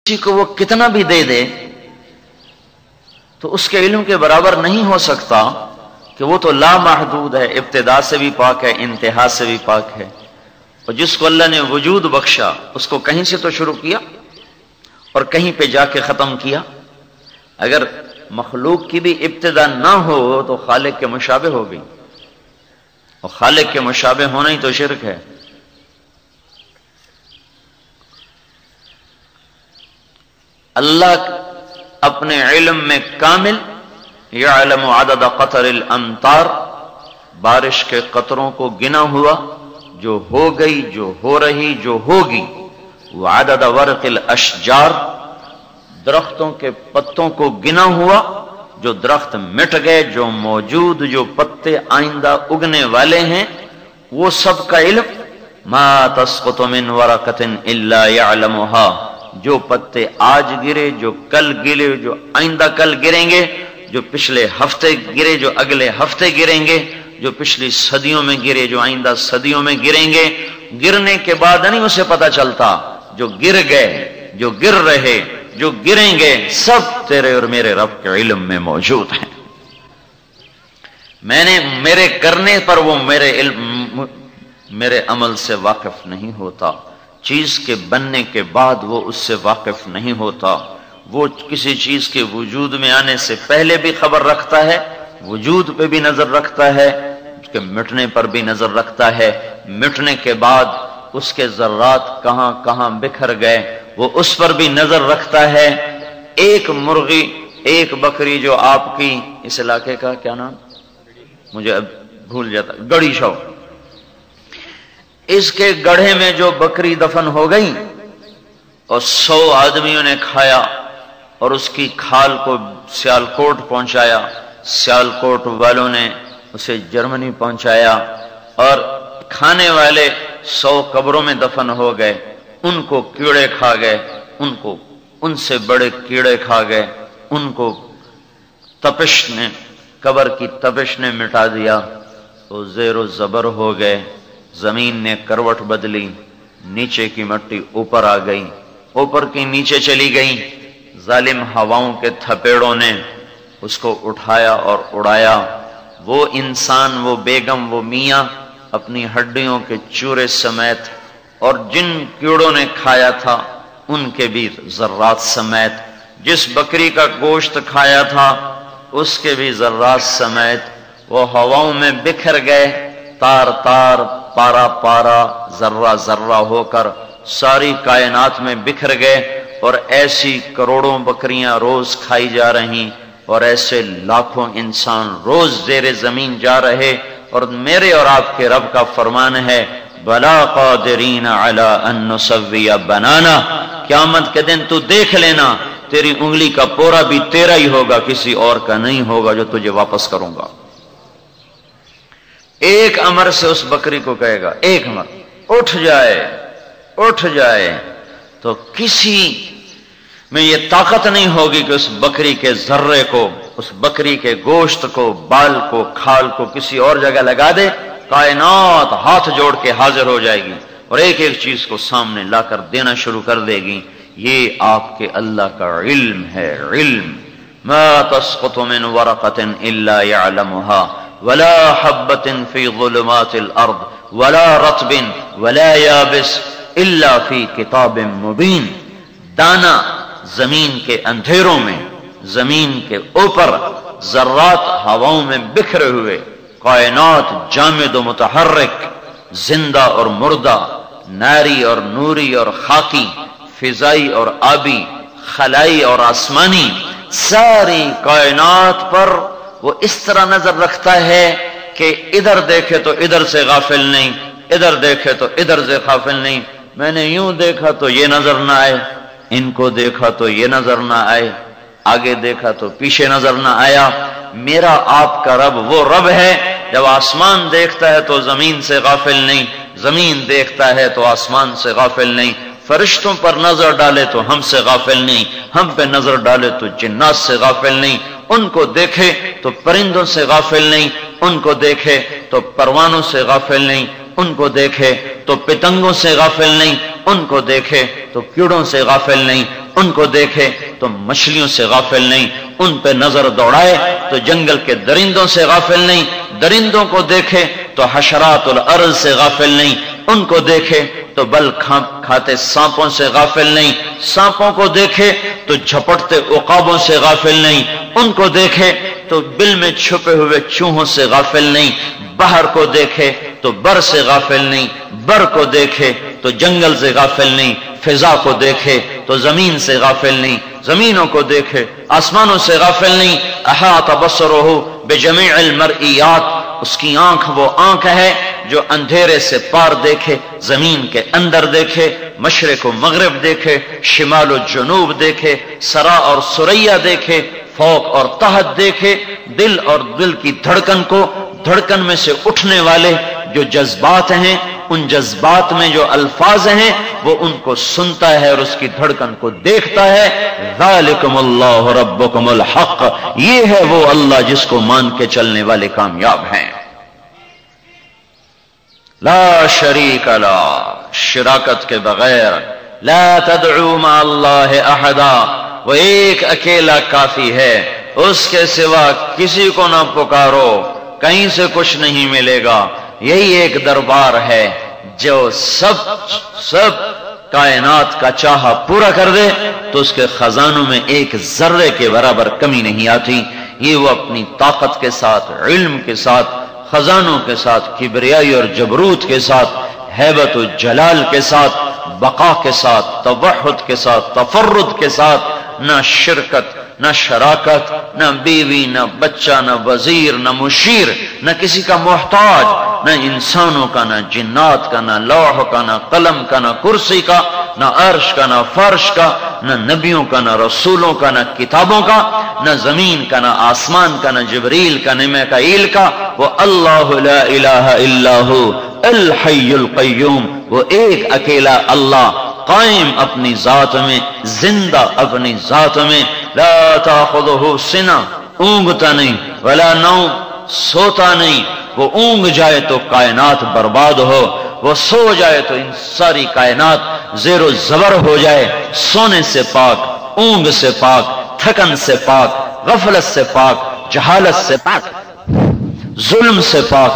کسی کو وہ کتنا بھی دے دے تو اس کے علم کے برابر نہیں ہو سکتا کہ وہ تو لامحدود ہے، ابتدا سے بھی پاک ہے، انتہا سے بھی پاک ہے۔ اور جس کو اللہ نے وجود بخشا اس کو کہیں سے تو شروع کیا اور کہیں پہ جا کے ختم کیا۔ اگر مخلوق کی بھی ابتدا نہ ہو تو خالق کے مشابہ ہو گئی، اور خالق کے مشابہ ہونا ہی تو شرک ہے۔ اللہ اپنے علم میں کامل، یعلم عدد قطر الامطار، بارش کے قطروں کو گنا ہوا، جو ہو گئی، جو ہو رہی، جو ہوگی۔ وعدد ورق الاشجار، درختوں کے پتوں کو گنا ہوا، جو درخت مٹ گئے، جو موجود، جو پتے آئندہ اگنے والے ہیں، وہ سب کا علم۔ ما تسقط من ورقۃ الا يعلمها، جو پتے آج گرے، جو کل گرے، جو آئندہ کل گریں گے، جو پچھلے ہفتے گرے، جو اگلے ہفتے گریں گے، جو پچھلی صدیوں میں گرے، جو آئندہ صدیوں میں گریں گے۔ گرنے کے بعد نہیں اسے پتہ چلتا، جو گر گئے، جو گر رہے، جو گریں گے، سب تیرے اور میرے رب کے علم میں موجود ہیں۔ میرے کرنے پر وہ میرے عمل سے واقف نہیں ہوتا، چیز کے بننے کے بعد وہ اس سے واقف نہیں ہوتا، وہ کسی چیز کے وجود میں آنے سے پہلے بھی خبر رکھتا ہے، وجود پہ بھی نظر رکھتا ہے، اس کے مٹنے پر بھی نظر رکھتا ہے، مٹنے کے بعد اس کے ذرات کہاں کہاں بکھر گئے وہ اس پر بھی نظر رکھتا ہے۔ ایک مرغی، ایک بکری جو آپ کی اس علاقے کا کیا نام مجھے اب بھول جاتا، گڑھی شو، اس کے گڑھے میں جو بکری دفن ہو گئی اور 100 آدمیوں نے کھایا اور اس کی کھال کو سیالکوٹ پہنچایا، سیالکوٹ والوں نے اسے جرمنی پہنچایا، اور کھانے والے 100 قبروں میں دفن ہو گئے، ان کو کیڑے کھا گئے، ان سے بڑے کیڑے کھا گئے، ان کو تپش نے، قبر کی تپش نے مٹا دیا، تو زیر و زبر ہو گئے، زمین نے کروٹ بدلی، نیچے کی مٹی اوپر آ گئی، اوپر کی نیچے چلی گئی، ظالم ہواؤں کے تھپیڑوں نے اس کو اٹھایا اور اڑایا۔ وہ انسان، وہ بیگم، وہ میاں اپنی ہڈیوں کے چورے سمیت اور جن کیڑوں نے کھایا تھا ان کے بھی ذرات سمیت، جس بکری کا گوشت کھایا تھا اس کے بھی ذرات سمیت، وہ ہواؤں میں بکھر گئے، تار تار، پارا پارا، ذرہ ذرہ ہو کر ساری کائنات میں بکھر گئے، اور ایسی کروڑوں بکریاں روز کھائی جا رہی، اور ایسے لاکھوں انسان روز زیر زمین جا رہے، اور میرے اور آپ کے رب کا فرمان ہے بلا قادرین علی ان نسوی بنانا، قیامت کے دن تو دیکھ لینا تیری انگلی کا پورا بھی تیرا ہی ہوگا، کسی اور کا نہیں ہوگا جو تجھے واپس کروں گا۔ ایک امر سے اس بکری کو کہے گا، ایک امر، اٹھ جائے، اٹھ جائے، تو کسی میں یہ طاقت نہیں ہوگی کہ اس بکری کے ذرے کو، اس بکری کے گوشت کو، بال کو، کھال کو کسی اور جگہ لگا دے، کائنات ہاتھ جوڑ کے حاضر ہو جائے گی اور ایک ایک چیز کو سامنے لا کر دینا شروع کر دے گی۔ یہ آپ کے اللہ کا علم ہے، علم۔ ما تسقط من ورقۃ الا يعلمها ولا حبۃ فی ظلمات الارض ولا رطب ولا یابس الا فی کتاب مبین۔ دانا زمین کے اندھیروں میں، زمین کے اوپر، ذرات ہواؤں میں بکھرے ہوئے، کائنات جامد و متحرک، زندہ اور مردہ، ناری اور نوری اور خاکی، فضائی اور آبی، خلائی اور آسمانی، ساری کائنات پر وہ اس طرح نظر رکھتا ہے کہ ادھر دیکھے تو ادھر سے غافل نہیں، ادھر دیکھے تو ادھر سے غافل نہیں۔ میں نے یوں دیکھا تو یہ نظر نہ آئے، ان کو دیکھا تو یہ نظر نہ آئے، آگے دیکھا تو پیچھے نظر نہ آیا۔ میرا آپ کا رب وہ رب ہے، جب آسمان دیکھتا ہے تو زمین سے غافل نہیں، زمین دیکھتا ہے تو آسمان سے غافل نہیں، فرشتوں پر نظر ڈالے تو ہم سے غافل نہیں، ہم پہ نظر ڈالے تو جنات سے غافل نہیں، ان کو دیکھے تو پرندوں سے غافل نہیں، ان کو دیکھے تو پروانوں سے غافل نہیں، ان کو دیکھے تو پتنگوں سے غافل نہیں، ان کو دیکھے تو کیڑوں سے غافل نہیں، ان کو دیکھے تو مچھلیوں سے غافل نہیں، ان پہ نظر دوڑائے تو جنگل کے درندوں سے غافل نہیں، درندوں کو دیکھے تو حشرات الارض سے غافل نہیں، ان کو دیکھے تو بل کھاتے سانپوں سے غافل نہیں، سانپوں کو دیکھے تو جھپٹتے عقابوں سے غافل نہیں، ان کو دیکھے تو بل میں چھپے ہوئے چوہوں سے غافل نہیں، بحر کو دیکھے تو بر سے غافل نہیں، بر کو دیکھے تو جنگل سے غافل نہیں، فضا کو دیکھے تو زمین سے غافل نہیں، زمینوں کو دیکھے آسمانوں سے غافل نہیں۔ احاط بصرہ بجمیع المرئیات، اس کی آنکھ وہ آنکھ ہے جو اندھیرے سے پار دیکھے، زمین کے اندر دیکھے، مشرق و مغرب دیکھے، شمال و جنوب دیکھے، سرا اور سریا دیکھے، فوق اور تحت دیکھے، دل اور دل کی دھڑکن کو، دھڑکن میں سے اٹھنے والے جو جذبات ہیں، ان جذبات میں جو الفاظ ہیں وہ ان کو سنتا ہے اور اس کی دھڑکن کو دیکھتا ہے۔ ذالکم اللہ ربکم الحق، یہ ہے وہ اللہ جس کو مان کے چلنے والے کامیاب ہیں۔ لا شریک لا، شراکت کے بغیر، لا تدعو مع اللہ احدا، وہ ایک اکیلا کافی ہے، اس کے سوا کسی کو نہ پکارو، کہیں سے کچھ نہیں ملے گا۔ یہی ایک دربار ہے جو سب کائنات کا چاہا پورا کر دے تو اس کے خزانوں میں ایک ذرے کے برابر کمی نہیں آتی۔ یہ وہ اپنی طاقت کے ساتھ، علم کے ساتھ، خزانوں کے ساتھ، کبریائی اور جبروت کے ساتھ، ہیبت و جلال کے ساتھ، بقا کے ساتھ، توحد کے ساتھ، تفرد کے ساتھ، نہ شرکت، نہ شراکت، نہ بیوی، نہ بچہ، نہ وزیر، نہ مشیر، نہ کسی کا محتاج، نہ انسانوں کا، نہ جنات کا، نہ لوح کا، نہ قلم کا، نہ کرسی کا، نہ عرش کا، نہ فرش کا، نہ نبیوں کا، نہ رسولوں کا، نہ کتابوں کا، نہ زمین کا، نہ آسمان کا، نہ جبریل کا، نہ میکائیل کا، وہ اللہ لا الہ الا ہو الحی القیوم، وہ ایک اکیلا اللہ، قائم اپنی ذات میں، زندہ اپنی ذات میں، لا تاخذہ سنہ، اونگتا نہیں، ولا نوم، سوتا نہیں، وہ اونگ جائے تو کائنات برباد ہو، وہ سو جائے تو ان ساری کائنات زیر و زبر ہو جائے۔ سونے سے پاک، اونگ سے پاک، تھکن سے پاک، غفلت سے پاک، جہالت سے پاک، ظلم سے پاک،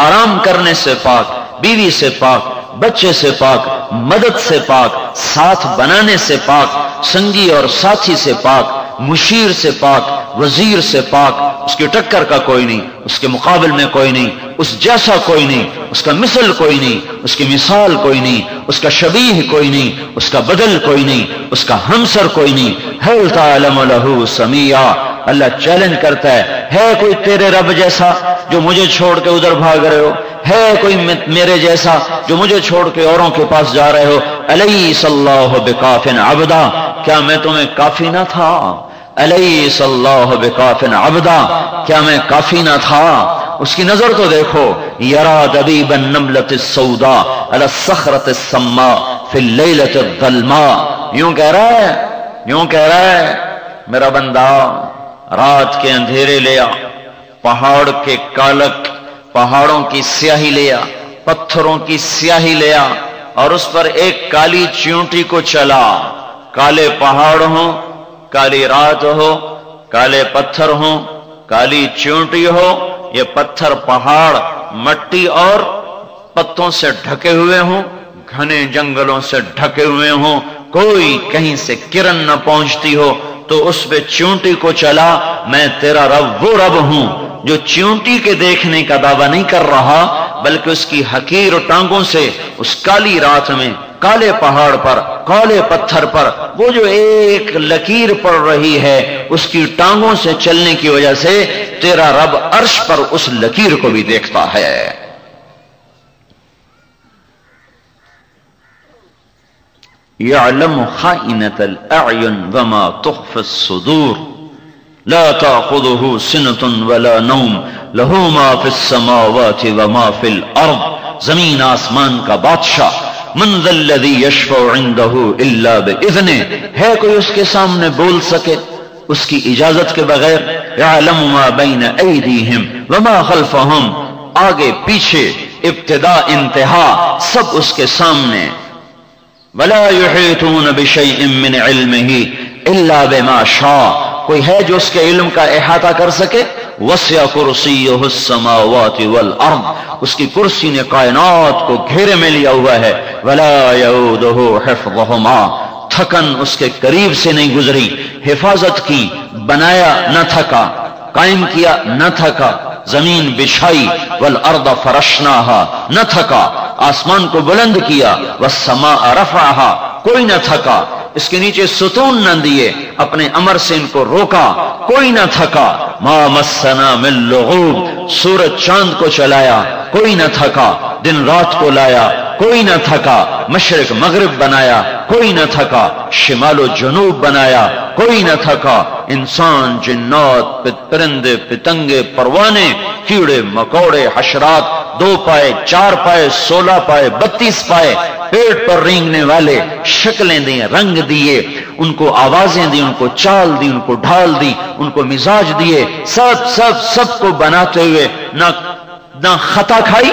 آرام کرنے سے پاک، بیوی سے پاک، بچے سے پاک، مدد سے پاک، ساتھ بنانے سے پاک، سنگی اور ساتھی سے پاک، مشیر سے پاک، وزیر سے پاک، اس کی ٹکر کا کوئی نہیں، اس کے مقابل میں کوئی نہیں، اس جیسا کوئی نہیں، اس کا مثل کوئی نہیں، اس کی مثال کوئی نہیں، اس کا شبیہ کوئی نہیں، اس کا بدل کوئی نہیں، اس کا ہمسر کوئی نہیں۔ هل تعلم له سمیع، اللہ چیلنج کرتا ہے کوئی تیرے رب جیسا جو مجھے چھوڑ کے ادھر بھاگ رہے ہو؟ ہے کوئی میرے جیسا جو مجھے چھوڑ کے اوروں کے پاس جا رہے ہو؟ الیس اللہ بکاف عبدا، کیا میں تمہیں کافی نہ تھا؟ الیس اللہ بکاف عبدا، کیا میں کافی نہ تھا؟ اس کی نظر تو دیکھو، یرا دبیب النملۃ السوداء علی الصخرۃ السماء فی اللیلۃ الظلماء، یوں کہہ رہا ہے میرا بندہ، رات کے اندھیرے لیا، پہاڑ کے کالک، پہاڑوں کی سیاہی لیا، پتھروں کی سیاہی لیا اور اس پر ایک کالی چیونٹی کو چلا۔ کالے پہاڑ ہوں، کالی رات ہو، کالے پتھر ہوں، کالی چیونٹی ہو، یہ پتھر پہاڑ مٹی اور پتوں سے ڈھکے ہوئے ہوں، گھنے جنگلوں سے ڈھکے ہوئے ہوں، کوئی کہیں سے کرن نہ پہنچتی ہو، تو اس پہ چیونٹی کو چلا۔ میں تیرا رب وہ رب ہوں جو چیونٹی کے دیکھنے کا دعویٰ نہیں کر رہا، بلکہ اس کی حقیر ٹانگوں سے اس کالی رات میں، کالے پہاڑ پر، کالے پتھر پر وہ جو ایک لکیر پڑ رہی ہے، اس کی ٹانگوں سے چلنے کی وجہ سے تیرا رب عرش پر اس لکیر کو بھی دیکھتا ہے۔ يعلم خائنة الأعين وما تخفي الصدور لا تأخذه سنة ولا نوم له ما في السماوات وما في الأرض، زمین آسمان کا بادشاہ، من ذا الذي يشفع عنده إلا بإذنه، ہے کوئی اس کے سامنے بول سکے اس کی اجازت کے بغیر؟ يعلم ما بين أيديهم وما خلفهم، آگے پیچھے، ابتدا انتہا، سب اس کے سامنے۔ ولا يحيطون بشيء من علمه الا بما شاء، کوئی ہے جو اس کے علم کا احاطہ کر سکے؟ وسع کرسیہ السماوات والارض، اس کی کرسی نے کائنات کو گھیرے میں لیا ہوا ہے۔ ولا یعودہ حفظہما، تھکن اس کے قریب سے نہیں گزری، حفاظت کی، بنایا نہ تھکا، قائم کیا نہ تھکا، زمین بچھائی، والارض فرشناہا نہ تھکا، آسمان کو بلند کیا، والسماء رفعہا کوئی نہ تھکا، اس کے نیچے ستون نہ دیے، اپنے امر سے ان کو روکا، کوئی نہ تھکا۔ ما مسنا من لغوب، سورج چاند کو چلایا کوئی نہ تھکا، دن رات کو لایا کوئی نہ تھکا، مشرق مغرب بنایا کوئی نہ تھکا، شمال و جنوب بنایا کوئی نہ تھکا، انسان، جنات، پرندے، پتنگے، پروانے، کیڑے مکوڑے، حشرات، 2 پائے، 4 پائے، 16 پائے، 32 پائے، پیٹ پر رینگنے والے، شکلیں دی، رنگ دیے، ان کو آوازیں دی، ان کو چال دی، ان کو ڈھال دی، ان کو مزاج دیے، سب کو بناتے ہوئے نہ خطا کھائی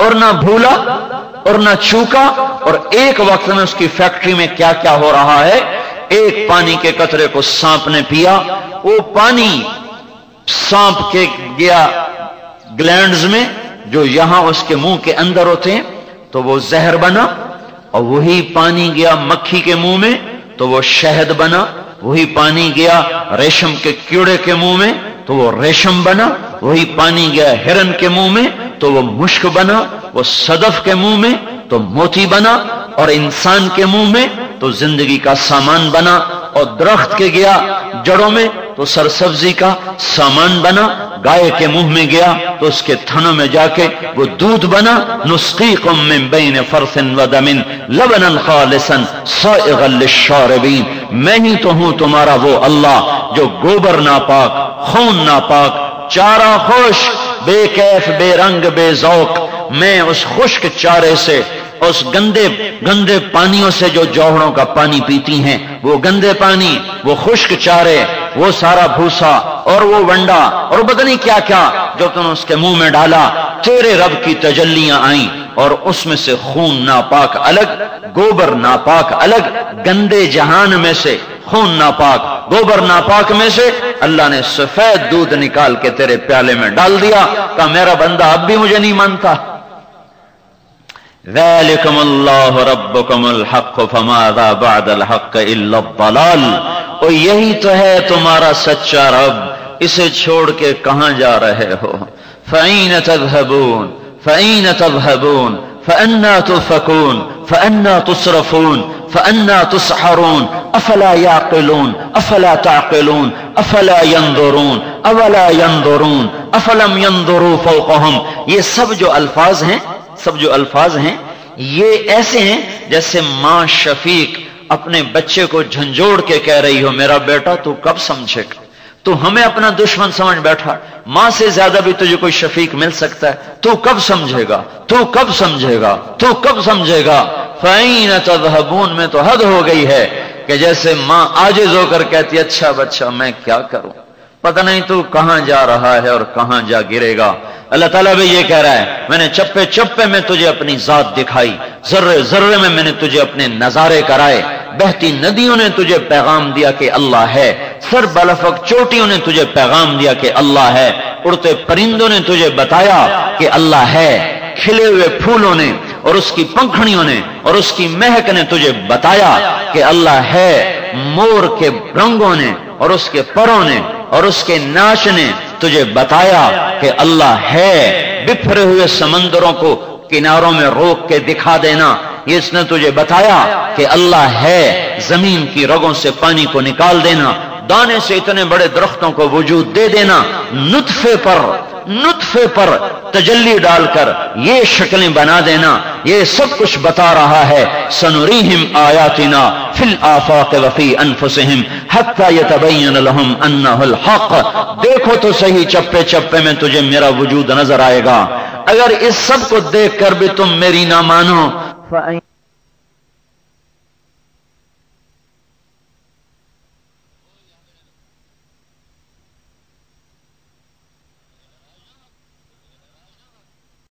اور نہ بھولا اور نہ چوکا، اور ایک وقت میں اس کی فیکٹری میں کیا کیا ہو رہا ہے۔ ایک پانی کے قطرے کو سانپ نے پیا، وہ پانی سانپ کے گیا گلینڈز میں جو یہاں اس کے منہ کے اندر ہوتے ہیں تو وہ زہر بنا، اور وہی پانی گیا مکھی کے منہ میں تو وہ شہد بنا، وہی پانی گیا ریشم کے کیڑے کے منہ میں تو وہ ریشم بنا، وہی پانی گیا ہرن کے منہ میں تو وہ مشک بنا، وہ صدف کے منہ میں تو موتی بنا، اور انسان کے منہ میں تو زندگی کا سامان بنا، اور درخت کے گیا جڑوں میں تو سرسبزی کا سامان بنا، گائے کے منہ میں گیا تو اس کے تھنوں میں جا کے وہ دودھ بنا۔ نسقیکم من بین فرث ودم لبنا خالصا سائغا للشاربین، میں ہی تو ہوں تمہارا وہ اللہ جو گوبر ناپاک، خون ناپاک، چارہ خوش، بے کیف، بے رنگ، بے ذوق، میں اس خشک چارے سے، اس گندے پانیوں سے جو جوہروں کا پانی پیتی ہیں، وہ گندے پانی، وہ خشک چارے، وہ سارا بھوسا اور وہ ونڈا اور پتہ نہیں کیا کیا جو تم نے اس کے منہ میں ڈالا، تیرے رب کی تجلیاں آئیں، اور اس میں سے خون ناپاک الگ، گوبر ناپاک الگ، گندے جہان میں سے خون ناپاک، گوبر ناپاک میں سے اللہ نے سفید دودھ نکال کے تیرے پیالے میں ڈال دیا، کہا میرا بندہ اب بھی مجھے نہیں مانتا۔ ذالکم اللہ ربکم الحق فماذا بعد الحق الا الضلال، اور یہی تو ہے تمہارا سچا رب، اسے چھوڑ کے کہاں جا رہے ہو؟ فَأَيْنَ تَذْهَبُونَ فَأَيْنَ تَذْهَبُونَ فَأَنَّا تُؤْفَكُونَ فَأَنَّا تُصْرَفُونَ فَأَنَّا تُسْحَرُونَ أَفَلَا يَعْقِلُونَ أَفَلَا تَعْقِلُونَ أَفَلَا يَنظُرُونَ أَوَلَا يَنظُرُونَ أَفَلَمْ يَنظُرُوا فَوْقَهُمْ، یہ سب جو الفاظ ہیں یہ ایسے ہیں جیسے ماں شفیق اپنے بچے کو جھنجھوڑ کے کہہ رہی ہو میرا بیٹا تو کب سمجھے گا، تو ہمیں اپنا دشمن سمجھ بیٹھا، ماں سے زیادہ بھی تجھے کوئی شفیق مل سکتا ہے، تو کب سمجھے گا، تو کب سمجھے گا، تو کب سمجھے گا۔ فَأَيْنَ تَذْهَبُونَ میں تو حد ہو گئی ہے کہ جیسے ماں عاجز ہو کر کہتی اچھا بچہ میں کیا کروں، پتہ نہیں تو کہاں جا رہا ہے اور کہاں جا گرے گا۔ اللہ تعالیٰ بھی یہ کہہ رہا ہے میں نے چپے چپے میں تجھے اپنی ذات دکھائی، ذرے ذرے میں نے تجھے اپنے نظارے کرائے، بہتی ندیوں نے تجھے پیغام دیا کہ اللہ ہے، سر بلفق چوٹیوں نے تجھے پیغام دیا کہ اللہ ہے، اڑتے پرندوں نے تجھے بتایا کہ اللہ ہے، کھلے ہوئے پھولوں نے اور اس کی پنکھڑیوں نے اور اس کی مہک نے تجھے بتایا کہ اللہ ہے، مور کے رنگوں نے اور اس کے پروں نے اور اس کے ناچ نے تجھے بتایا کہ اللہ ہے، بکھرے ہوئے سمندروں کو کناروں میں روک کے دکھا دینا، یہ اس نے تجھے بتایا کہ اللہ ہے، زمین کی رگوں سے پانی کو نکال دینا، دانے سے اتنے بڑے درختوں کو وجود دے دینا، نطفے پر تجلی ڈال کر یہ شکلیں بنا دینا، یہ سب کچھ بتا رہا ہے۔ سنریہم آیاتنا فی الآفاق وفی انفسہم حتی یتبین لہم انہ الحق، دیکھو تو صحیح چپے چپے میں تجھے میرا وجود نظر آئے گا، اگر اس سب کو دیکھ کر بھی تم میری نہ مانو